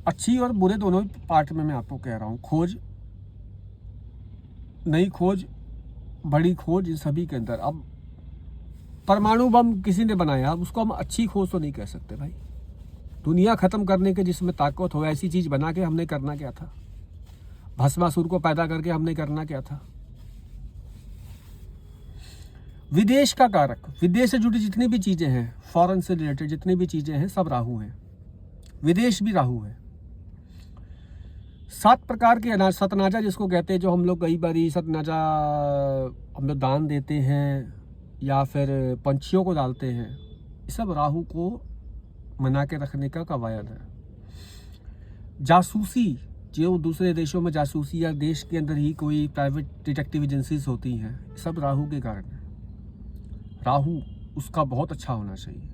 Speaker 1: अच्छी और बुरे दोनों पार्ट में मैं आपको कह रहा हूँ। खोज, नई खोज, बड़ी खोज, इन सभी के अंदर। अब परमाणु बम किसी ने बनाया, अब उसको हम अच्छी खोज तो नहीं कह सकते भाई। दुनिया खत्म करने के जिसमें ताकत हो, ऐसी चीज बना के हमने करना क्या था? भस्मासुर को पैदा करके हमने करना क्या था? विदेश का कारक, विदेश से जुड़ी जितनी भी चीजें हैं, फॉरेन से रिलेटेड जितनी भी चीजें हैं, सब राहु हैं। विदेश भी राहु है। 7 प्रकार के अनाज, सतनाजा जिसको कहते हैं, जो हम लोग कई बारी सतनाजा हम लोग दान देते हैं या फिर पंछियों को डालते हैं, ये सब राहु को मना के रखने का कवायद है। जासूसी, जो दूसरे देशों में जासूसी या देश के अंदर ही कोई प्राइवेट डिटेक्टिव एजेंसीज होती हैं, सब राहु के कारण है। राहु उसका बहुत अच्छा होना चाहिए।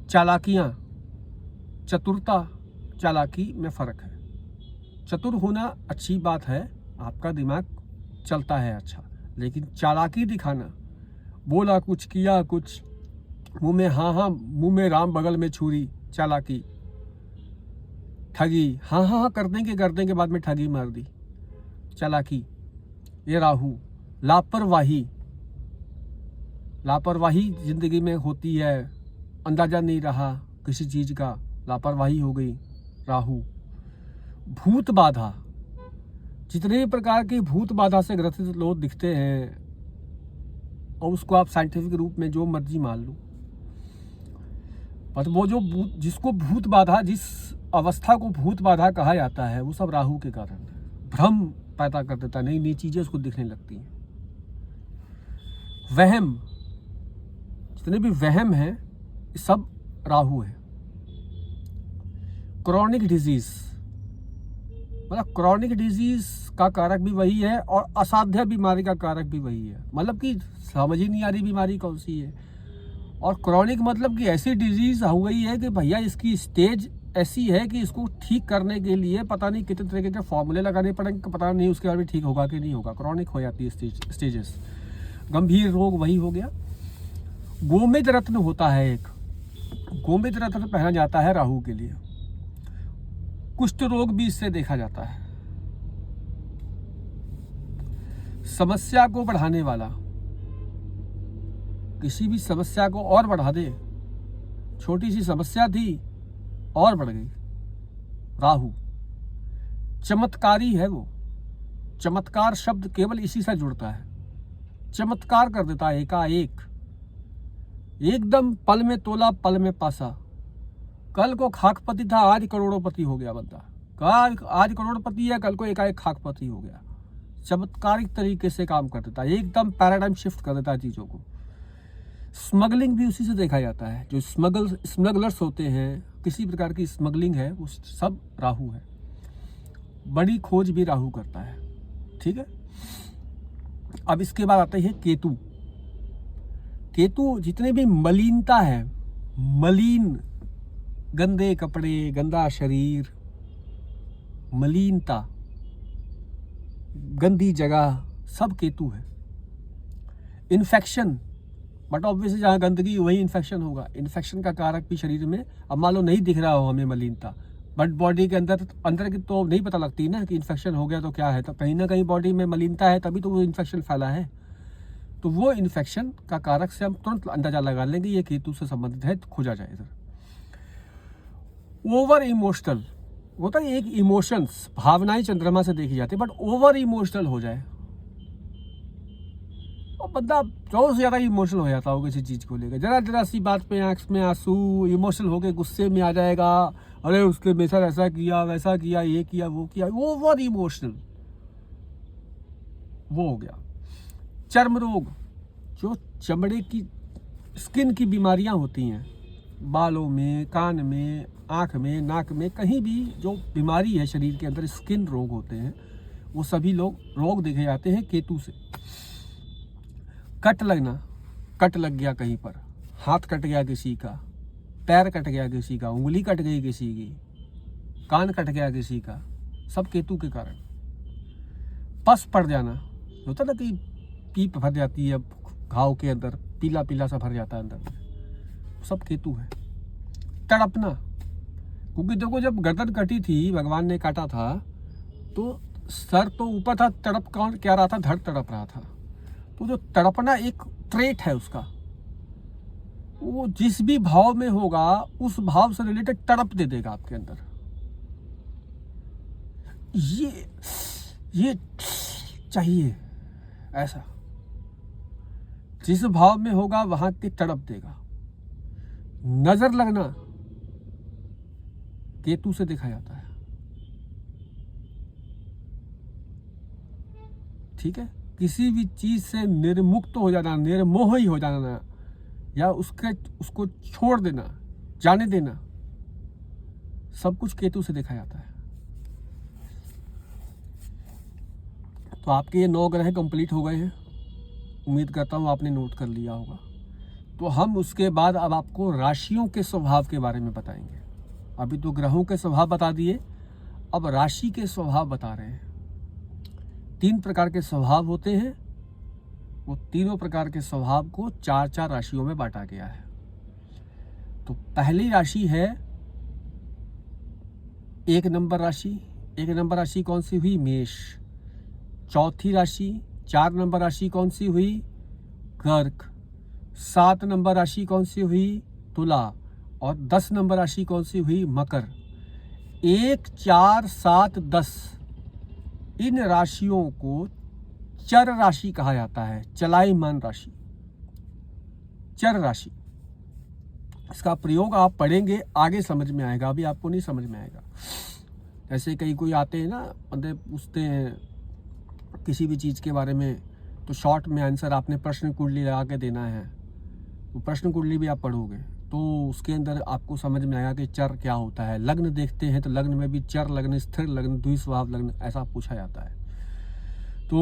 Speaker 1: चालाकियाँ, चतुरता, चालाकी में फ़र्क है। चतुर होना अच्छी बात है, आपका दिमाग चलता है अच्छा, लेकिन चालाकी दिखाना, बोला कुछ किया कुछ, मुंह में हाँ, मुंह में राम बगल में छुरी, चालाकी, ठगी, हाँ कर देंगे बाद में ठगी मार दी, चालाकी, ये राहु। लापरवाही जिंदगी में होती है, अंदाजा नहीं रहा किसी चीज का, लापरवाही हो गई, राहु। भूत बाधा, जितने प्रकार की भूत बाधा से ग्रसित लोग दिखते हैं, और उसको आप साइंटिफिक रूप में जो मर्जी मान लो, पर वो जो जिसको भूत बाधा, जिस अवस्था को भूत बाधा कहा जाता है, वो सब राहु के कारण है। भ्रम पैदा कर देता है, नई चीजें उसको दिखने लगती हैं। वहम, जितने भी वहम है, सब राहु है। क्रॉनिक डिजीज, मतलब क्रॉनिक डिजीज का कारक भी वही है और असाध्य बीमारी का कारक भी वही है। मतलब कि समझ ही नहीं आ रही बीमारी कौन सी है। और क्रॉनिक मतलब कि ऐसी डिजीज हो गई है कि भैया इसकी स्टेज ऐसी है कि इसको ठीक करने के लिए पता नहीं कितने तरीके के फॉर्मूले लगाने पड़ेंगे, पता नहीं उसके बाद भी ठीक होगा कि नहीं होगा। क्रॉनिक हो जाती है स्टेजेस। गंभीर रोग वही हो गया। गोमेद रत्न होता है एक, गोमेद रत्न पहना जाता है राहु के लिए। कुष्ठ रोग भी इससे देखा जाता है। समस्या को बढ़ाने वाला, किसी भी समस्या को और बढ़ा दे, छोटी सी समस्या थी और बढ़ गई, राहु। चमत्कारी है वो, चमत्कार शब्द केवल इसी से जुड़ता है। चमत्कार कर देता है एकाएक, एकदम पल में तोला पल में पासा। कल को खाकपति था, आज करोड़ोपति हो गया बंदा। आज करोड़पति है, कल को एकाएक खाकपति हो गया। चमत्कारिक तरीके से काम कर देता है, एकदम पैराडाइम शिफ्ट कर देता है चीजों को। स्मगलिंग भी उसी से देखा जाता है। जो स्मगलर्स होते हैं, किसी प्रकार की स्मगलिंग है, वो सब राहु है। बड़ी खोज भी राहु करता है। ठीक है, अब इसके बाद आते हैं केतु। केतु जितने भी मलिनता है, मलिन, गंदे कपड़े, गंदा शरीर, मलिनता, गंदी जगह, सब केतु है। इन्फेक्शन, बट ऑब्वियसली जहाँ गंदगी वही इन्फेक्शन होगा। इन्फेक्शन का कारक भी शरीर में, अब मान लो नहीं दिख रहा हो हमें मलिनता, बट बॉडी के अंदर की तो नहीं पता लगती ना कि इन्फेक्शन हो गया तो क्या है, तो कहीं ना कहीं बॉडी में मलिनता है तभी तो वो इन्फेक्शन फैला है। तो वो इन्फेक्शन का कारक से हम तुरंत अंदाजा लगा लेंगे ये केतु से संबंधित है, तो खोजा जाए इधर। ओवर इमोशनल होता है, एक इमोशंस, भावनाएं चंद्रमा से देखी जाती है, बट ओवर इमोशनल हो जाए और बंदा बहुत ज़्यादा इमोशनल हो जाता हो किसी चीज़ को लेकर, जरा सी बात पे आंख में आंसू, इमोशनल होके गुस्से में आ जाएगा, अरे उसके मेरे साथ ऐसा किया, वैसा किया, ये किया, वो किया, ओवर इमोशनल, वो हो गया। चर्म रोग, जो चमड़े की, स्किन की बीमारियां होती हैं, बालों में, कान में, आँख में, नाक में, कहीं भी जो बीमारी है शरीर के अंदर, स्किन रोग होते हैं, वो सभी रोग देखे जाते हैं केतु से। कट लगना, कट लग गया कहीं पर, हाथ कट गया किसी का, पैर कट गया किसी का, उंगली कट गई किसी की, कान कट गया किसी का, सब केतु के कारण। पस पड़ जाना, होता ना कि पीप भर जाती है घाव के अंदर, पीला पीला सा भर जाता है अंदर, सब केतु है। तड़पना, क्योंकि देखो जब गर्दन कटी थी, भगवान ने काटा था, तो सर तो ऊपर था, तड़प कौन क्या रहा था, धड़ तड़प रहा था। तो जो तड़पना एक ट्रेट है उसका, वो जिस भी भाव में होगा उस भाव से रिलेटेड तड़प दे देगा आपके अंदर। ये चाहिए ऐसा, जिस भाव में होगा वहां की तड़प देगा। नजर लगना केतु से देखा जाता है। ठीक है, किसी भी चीज से निर्मुक्त हो जाना, निर्मोह ही हो जाना, या उसको छोड़ देना, जाने देना, सब कुछ केतु से देखा जाता है। तो आपके ये 9 ग्रह कंप्लीट हो गए हैं, उम्मीद करता हूँ आपने नोट कर लिया होगा। तो हम उसके बाद अब आपको राशियों के स्वभाव के बारे में बताएंगे। अभी तो ग्रहों के स्वभाव बता दिए, अब राशि के स्वभाव बता रहे हैं। 3 प्रकार के स्वभाव होते हैं, वो तीनों प्रकार के स्वभाव को 4-4 राशियों में बांटा गया है। तो पहली राशि है 1 नंबर राशि। 1 नंबर राशि कौन सी हुई? मेष। चौथी राशि 4 नंबर राशि कौन सी हुई? कर्क। 7 नंबर राशि कौन सी हुई? तुला। और 10 नंबर राशि कौन सी हुई? मकर। 1, 4, 7, 10 इन राशियों को चर राशि कहा जाता है, चलायमान राशि, चर राशि। इसका प्रयोग आप पढ़ेंगे आगे समझ में आएगा, अभी आपको नहीं समझ में आएगा। जैसे कहीं कोई आते हैं ना, बंदे पूछते हैं किसी भी चीज़ के बारे में, तो शॉर्ट में आंसर आपने प्रश्न कुंडली लगा के देना है। तो प्रश्न कुंडली भी आप पढ़ोगे तो उसके अंदर आपको समझ में आएगा कि चर क्या होता है। लग्न देखते हैं तो लग्न में भी चर लग्न, स्थिर लग्न, द्विस्वभाव लग्न ऐसा पूछा जाता है। तो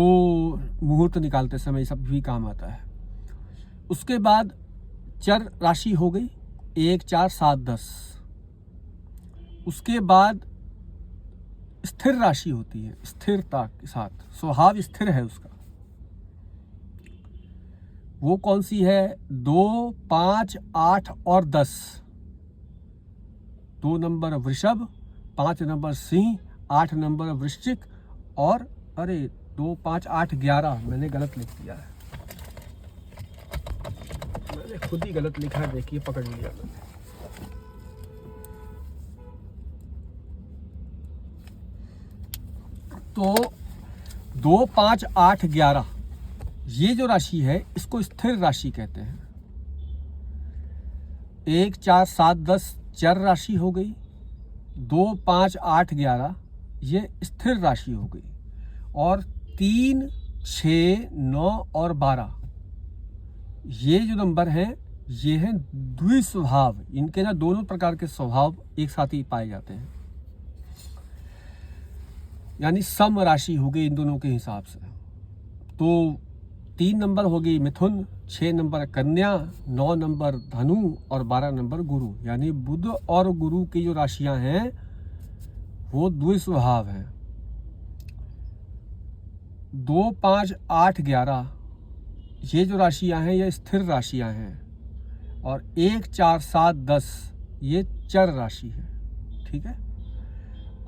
Speaker 1: मुहूर्त निकालते समय सब भी काम आता है। उसके बाद चर राशि हो गई 1, 4, 7, 10। उसके बाद स्थिर राशि होती है, स्थिरता के साथ, स्वभाव स्थिर है उसका। वो कौन सी है? 2, 5, 8 और 10। 2 नंबर वृषभ, 5 नंबर सिंह, 8 नंबर वृश्चिक, और 2, 5, 8, 11 मैंने गलत लिख दिया है, मैंने खुद ही गलत लिखा है, देखिए पकड़ लिया मैंने। तो 2, 5, 8, 11 ये जो राशि है इसको स्थिर राशि कहते हैं। 1, 4, 7, 10 चर राशि हो गई। 2, 5, 8, 11 ये स्थिर राशि हो गई। और 3, 6, 9 और 12 ये जो नंबर हैं ये हैं द्विस्वभाव। इनके ना दोनों प्रकार के स्वभाव एक साथ ही पाए जाते हैं। यानी सम राशि हो गई इन दोनों के हिसाब से। तो 3 नंबर हो गई मिथुन, 6 नंबर कन्या, 9 नंबर धनु और 12 नंबर गुरु। यानी बुध और गुरु की जो राशियां हैं वो द्विस्वभाव हैं। 2, 5, 8, 11 ये जो राशियां हैं ये स्थिर राशियां हैं, और 1, 4, 7, 10 ये चर राशि है। ठीक है।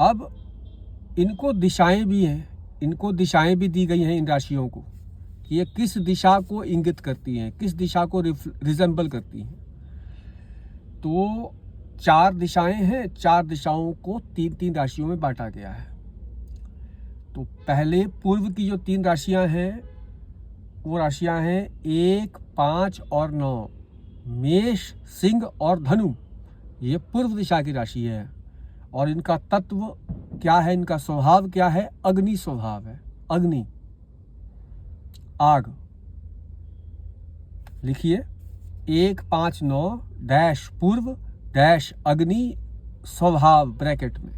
Speaker 1: अब इनको दिशाएं भी हैं, इनको दिशाएं भी दी गई हैं इन राशियों को कि ये किस दिशा को इंगित करती हैं, किस दिशा को रिजेंबल करती हैं। तो 4 दिशाएं हैं, 4 दिशाओं को 3-3 राशियों में बांटा गया है। तो पहले पूर्व की जो 3 राशियां हैं वो राशियां हैं 1, 5 और 9। मेष, सिंह और धनु ये पूर्व दिशा की राशि है, और इनका तत्व क्या है, इनका स्वभाव क्या है? अग्नि स्वभाव है। अग्नि, आग। लिखिए 1, 5, 9 डैश पूर्व डैश अग्नि स्वभाव ब्रैकेट में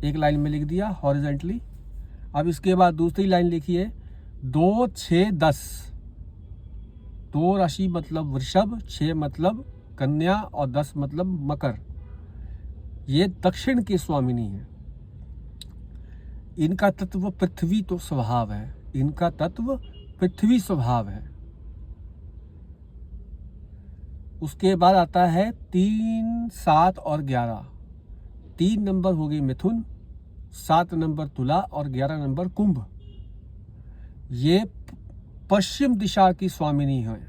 Speaker 1: एक लाइन में लिख दिया हॉरिजेंटली। अब इसके बाद दूसरी लाइन लिखिए 2, 6, 10। 2 राशि मतलब वृषभ, 6 मतलब कन्या और 10 मतलब मकर। ये दक्षिण की स्वामिनी है। इनका तत्व पृथ्वी तो स्वभाव है, इनका तत्व पृथ्वी स्वभाव है। उसके बाद आता है 3, 7 और 11। 3 नंबर हो गई मिथुन, 7 नंबर तुला और 11 नंबर कुंभ। ये पश्चिम दिशा की स्वामिनी है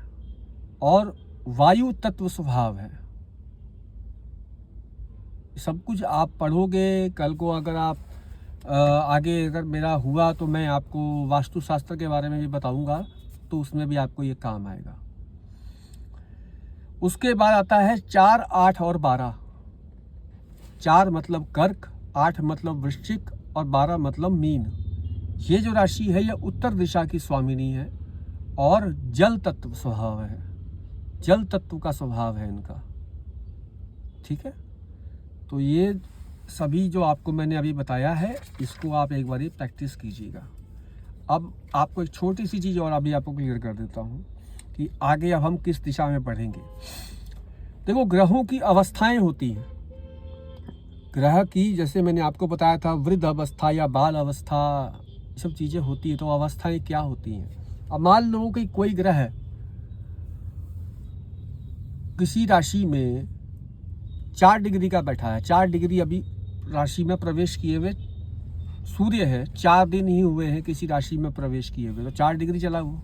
Speaker 1: और वायु तत्व स्वभाव है। सब कुछ आप पढ़ोगे, कल को अगर आप आगे अगर मेरा हुआ तो मैं आपको वास्तुशास्त्र के बारे में भी बताऊंगा, तो उसमें भी आपको ये काम आएगा। उसके बाद आता है 4, 8 और 12। 4 मतलब कर्क, 8 मतलब वृश्चिक और 12 मतलब मीन। ये जो राशि है यह उत्तर दिशा की स्वामिनी है और जल तत्व स्वभाव है, जल तत्व का स्वभाव है इनका। ठीक है। तो ये सभी जो आपको मैंने अभी बताया है, इसको आप एक बार प्रैक्टिस कीजिएगा। अब आपको एक छोटी सी चीज़ और अभी आपको क्लियर कर देता हूँ कि आगे अब हम किस दिशा में पढ़ेंगे। देखो, ग्रहों की अवस्थाएं होती हैं। ग्रह की, जैसे मैंने आपको बताया था, वृद्ध अवस्था या बाल अवस्था, ये सब चीज़ें होती हैं। तो अवस्थाएं क्या होती हैं? अब मान लो कि कोई ग्रह किसी राशि में 4 डिग्री का बैठा है। 4 डिग्री अभी राशि में प्रवेश किए हुए सूर्य है, 4 दिन ही हुए हैं किसी राशि में प्रवेश किए हुए, तो 4 डिग्री चला वो,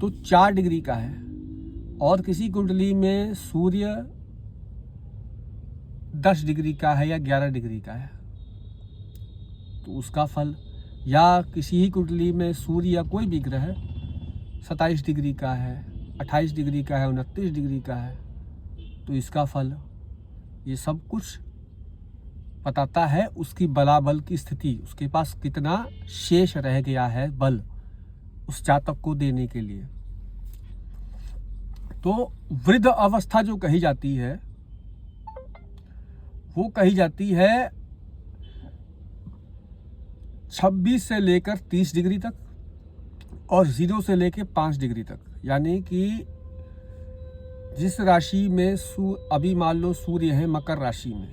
Speaker 1: तो 4 डिग्री का है। और किसी कुंडली में सूर्य 10 डिग्री का है या 11 डिग्री का है, तो उसका फल, या किसी ही कुंडली में सूर्य या कोई भी ग्रह 27 डिग्री का है, 28 डिग्री का है, 29 डिग्री का है, तो इसका फल, ये सब कुछ बताता है उसकी बलाबल की स्थिति, उसके पास कितना शेष रह गया है बल उस जातक को देने के लिए। तो वृद्ध अवस्था जो कही जाती है वो कही जाती है 26 से लेकर 30 डिग्री तक और 0 से लेकर 5 डिग्री तक। यानी कि जिस राशि में अभी मान लो सूर्य है मकर राशि में,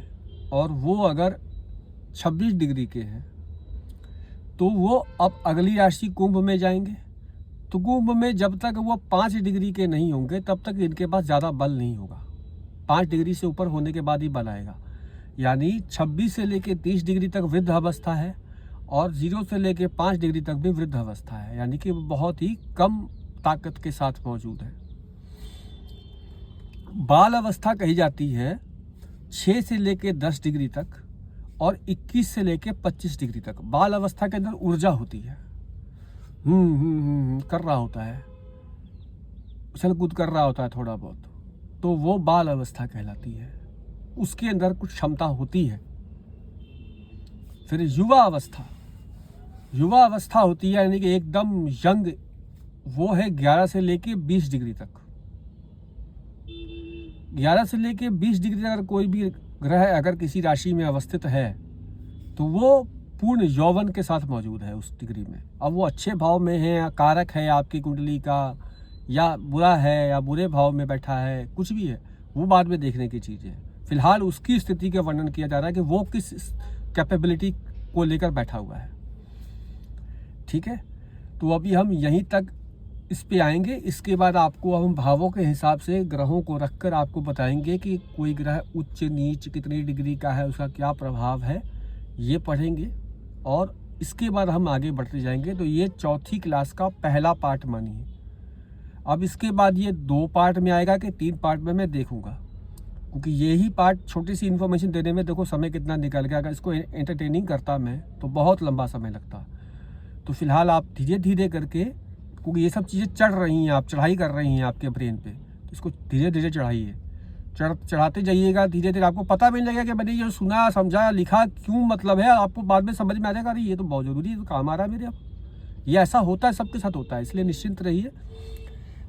Speaker 1: और वो अगर 26 डिग्री के हैं, तो वो अब अगली राशि कुंभ में जाएंगे। तो कुंभ में जब तक वो 5 डिग्री के नहीं होंगे तब तक इनके पास ज़्यादा बल नहीं होगा। 5 डिग्री से ऊपर होने के बाद ही बल आएगा। यानी 26 से लेकर 30 डिग्री तक वृद्ध अवस्था है और 0 से लेकर 5 डिग्री तक भी वृद्ध अवस्था है, यानी कि बहुत ही कम ताकत के साथ मौजूद है। बाल अवस्था कही जाती है 6 से लेकर 10 डिग्री तक और 21 से लेकर 25 डिग्री तक। बाल अवस्था के अंदर ऊर्जा होती है, कर रहा होता है, उछल कूद कर रहा होता है थोड़ा बहुत, तो वो बाल अवस्था कहलाती है। उसके अंदर कुछ क्षमता होती है। फिर युवा अवस्था, युवा अवस्था होती है, यानी कि एकदम यंग, वो है 11 से लेके 20 डिग्री तक। 11 से लेके 20 डिग्री तक अगर कोई भी ग्रह अगर किसी राशि में अवस्थित है तो वो पूर्ण यौवन के साथ मौजूद है उस डिग्री में। अब वो अच्छे भाव में है या कारक है आपकी कुंडली का, या बुरा है या बुरे भाव में बैठा है, कुछ भी है, वो बाद में देखने की चीज़ है। फिलहाल उसकी स्थिति का वर्णन किया जा रहा है कि वो किस कैपेबिलिटी को लेकर बैठा हुआ है। ठीक है, तो अभी हम यहीं तक इस पे आएंगे। इसके बाद आपको हम भावों के हिसाब से ग्रहों को रखकर आपको बताएंगे कि कोई ग्रह उच्च नीच कितनी डिग्री का है, उसका क्या प्रभाव है, ये पढ़ेंगे। और इसके बाद हम आगे बढ़ते जाएंगे। तो ये चौथी क्लास का पहला पार्ट मानिए। अब इसके बाद ये 2 पार्ट में आएगा कि 3 पार्ट में मैं देखूंगा, क्योंकि यही पार्ट छोटी सी इन्फॉर्मेशन देने में देखो समय कितना निकल गया। अगर इसको एंटरटेनिंग करता मैं तो बहुत लंबा समय लगता। तो फिलहाल आप धीरे धीरे करके, क्योंकि ये सब चीज़ें चढ़ रही हैं, आप चढ़ाई कर रही हैं आपके ब्रेन पे, तो इसको धीरे धीरे चढ़ाइए। चढ़ाते जाइएगा धीरे धीरे, आपको पता भी नहीं लगेगा कि मैंने ये सुना समझा लिखा क्यों मतलब है, आपको बाद में समझ में आ जाएगा अरे ये तो बहुत ज़रूरी है, तो काम आ रहा है मेरे। अब ये ऐसा होता है, सबके साथ होता है, इसलिए निश्चिंत रहिए।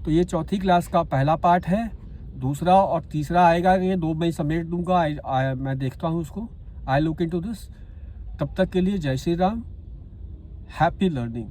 Speaker 1: तो ये चौथी क्लास का पहला पार्ट है। दूसरा और तीसरा आएगा, ये 2 मैं समेट दूंगा। मैं देखता हूँ उसको, आई लुक इनटू दिस। तब तक के लिए जय श्री राम, हैप्पी लर्निंग।